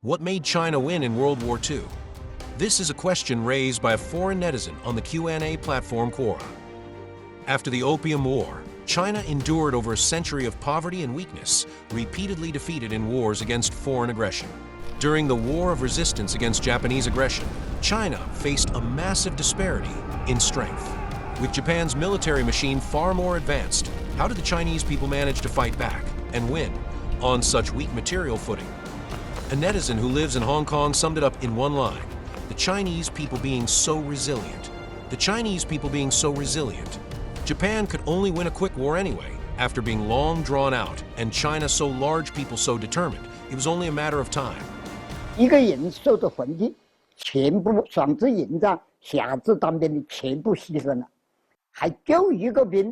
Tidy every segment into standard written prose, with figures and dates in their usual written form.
What made China win in World War II? This is a question raised by a foreign netizen on the Q&A platform Quora. After the Opium War, China endured over a century of poverty and weakness, repeatedly defeated in wars against foreign aggression. During the War of Resistance against Japanese aggression, China faced a massive disparity in strength. With Japan's military machine far more advanced, how did the Chinese people manage to fight back and win on such weak material footing? A netizen who lives in Hong Kong summed it up in one line: the Chinese people being so resilient. The Chinese people being so resilient. Japan could only win a quick war anyway, after being long drawn out, and China so large, people so determined, it was only a matter of time. 一个人受到混击，全部双子营长、下至当兵的全部牺牲了，还救一个兵，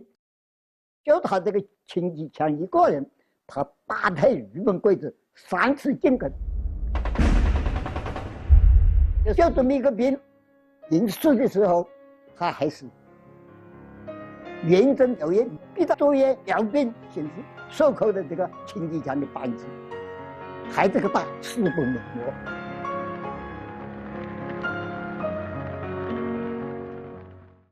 就他这个轻机枪一个人，他打退日本鬼子3次进攻，就这么一个兵，临死的时候，他还是认真就业，比他作业标兵形式手扣的这个轻机枪的扳机，还这个打4不灭国。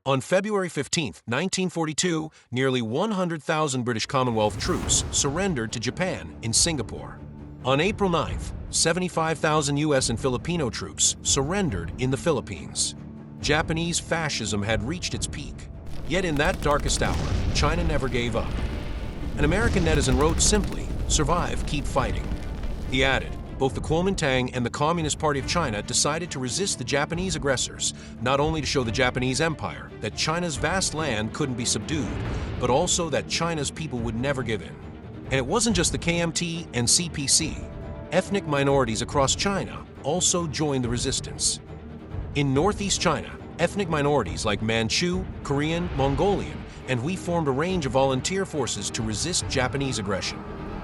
On February 15, 1942, nearly 100,000 British Commonwealth troops surrendered to Japan in Singapore. On April 9th, 75,000 U.S. and Filipino troops surrendered in the Philippines. Japanese fascism had reached its peak. Yet in that darkest hour, China never gave up. An American netizen wrote simply, "Survive, keep fighting." He added, both the Kuomintang and the Communist Party of China decided to resist the Japanese aggressors, not only to show the Japanese Empire that China's vast land couldn't be subdued, but also that China's people would never give in. And it wasn't just the KMT and CPC. Ethnic minorities across China also joined the resistance. In northeast China, ethnic minorities like Manchu, Korean, Mongolian, and Hui formed a range of volunteer forces to resist Japanese aggression.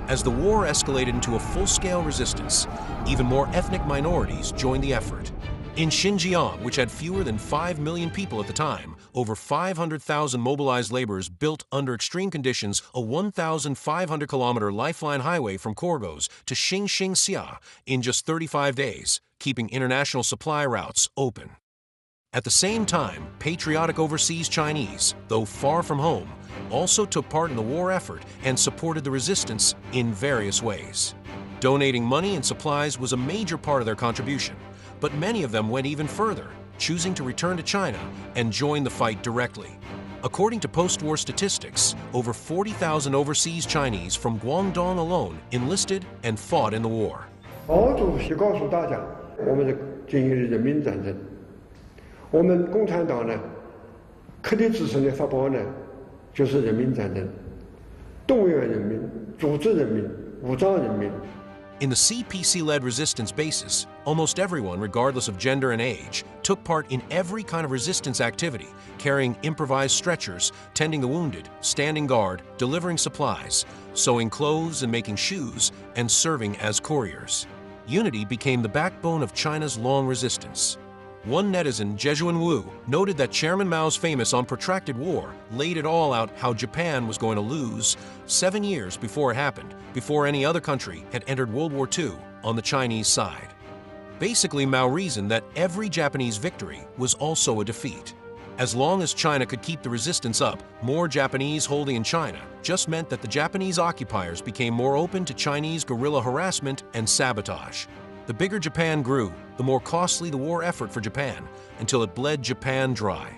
As the war escalated into a full-scale resistance, even more ethnic minorities joined the effort. In Xinjiang, which had fewer than 5 million people at the time, over 500,000 mobilized laborers built under extreme conditions a 1,500-kilometer lifeline highway from Korgos to Xinxia in just 35 days, keeping international supply routes open. At the same time, patriotic overseas Chinese, though far from home, also took part in the war effort and supported the resistance in various ways. Donating money and supplies was a major part of their contribution, but many of them went even further, choosing to return to China and join the fight directly. According to post-war statistics, over 40,000 overseas Chinese from Guangdong alone enlisted and fought in the war. 毛主席告诉大家，我们是进行人民战争。我们共产党呢，确立自身的法宝呢，就是人民战争，动员人民，组织人民，武装人民。In the CPC-led resistance basis, almost everyone, regardless of gender and age, took part in every kind of resistance activity, carrying improvised stretchers, tending the wounded, standing guard, delivering supplies, sewing clothes and making shoes, and serving as couriers. Unity became the backbone of China's long resistance. One netizen, Jejuan Wu, noted that Chairman Mao's famous On Protracted War laid it all out how Japan was going to lose 7 years before it happened, before any other country had entered World War II on the Chinese side. Basically, Mao reasoned that every Japanese victory was also a defeat. As long as China could keep the resistance up, more Japanese holding in China just meant that the Japanese occupiers became more open to Chinese guerrilla harassment and sabotage. The bigger Japan grew, the more costly the war effort for Japan, until it bled Japan dry.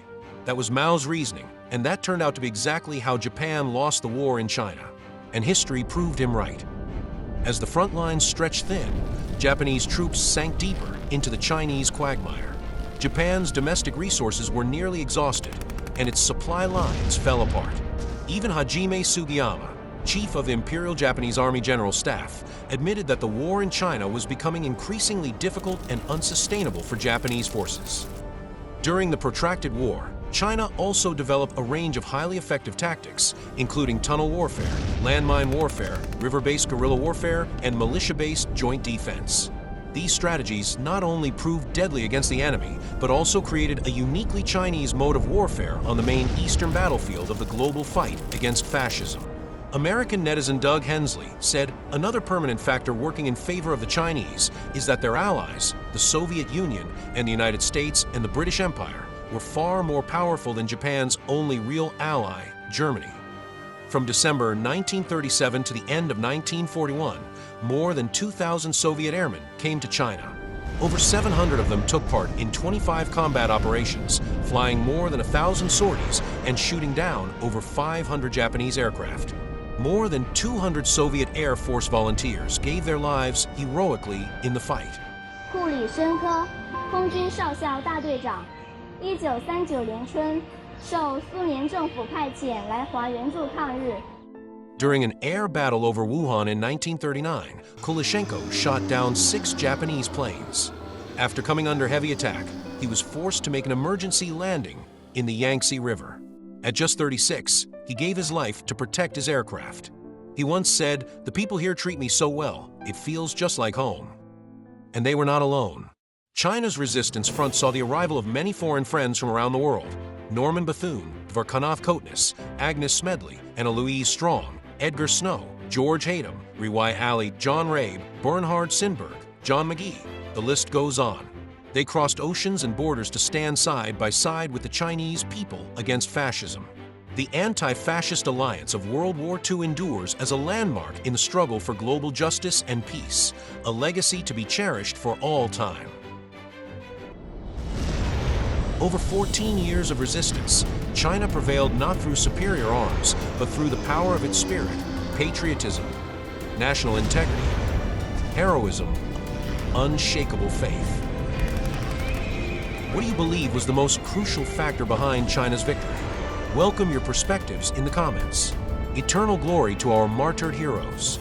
That was Mao's reasoning, and that turned out to be exactly how Japan lost the war in China. And history proved him right. As the front lines stretched thin, Japanese troops sank deeper into the Chinese quagmire. Japan's domestic resources were nearly exhausted, and its supply lines fell apart. Even Hajime Sugiyama, chief of the Imperial Japanese Army General Staff, admitted that the war in China was becoming increasingly difficult and unsustainable for Japanese forces. During the protracted war, China also developed a range of highly effective tactics, including tunnel warfare, landmine warfare, river-based guerrilla warfare, and militia-based joint defense. These strategies not only proved deadly against the enemy, but also created a uniquely Chinese mode of warfare on the main eastern battlefield of the global fight against fascism. American netizen Doug Hensley said another permanent factor working in favor of the Chinese is that their allies, the Soviet Union and the United States and the British Empire, were far more powerful than Japan's only real ally, Germany. From December 1937 to the end of 1941, more than 2,000 Soviet airmen came to China. Over 700 of them took part in 25 combat operations, flying more than 1,000 sorties and shooting down over 500 Japanese aircraft. More than 200 Soviet Air Force volunteers gave their lives heroically in the fight. 库里申科，空军少校大队长，1939年春，受苏联政府派遣来华援助抗日。 During an air battle over Wuhan in 1939, Kulishenko shot down 6 Japanese planes. After coming under heavy attack, he was forced to make an emergency landing in the Yangtze River. At just 36, he gave his life to protect his aircraft. He once said, "The people here treat me so well, it feels just like home." And they were not alone. China's resistance front saw the arrival of many foreign friends from around the world. Norman Bethune, Dvorkanov Kotnis, Agnes Smedley, and Louise Strong, Edgar Snow, George Haydom, Riwai Ali, John Rabe, Bernhard Sinberg, John McGee. The list goes on. They crossed oceans and borders to stand side by side with the Chinese people against fascism. The anti-fascist alliance of World War II endures as a landmark in the struggle for global justice and peace, a legacy to be cherished for all time. Over 14 years of resistance, China prevailed not through superior arms, but through the power of its spirit, patriotism, national integrity, heroism, unshakable faith. What do you believe was the most crucial factor behind China's victory? Welcome your perspectives in the comments. Eternal glory to our martyred heroes.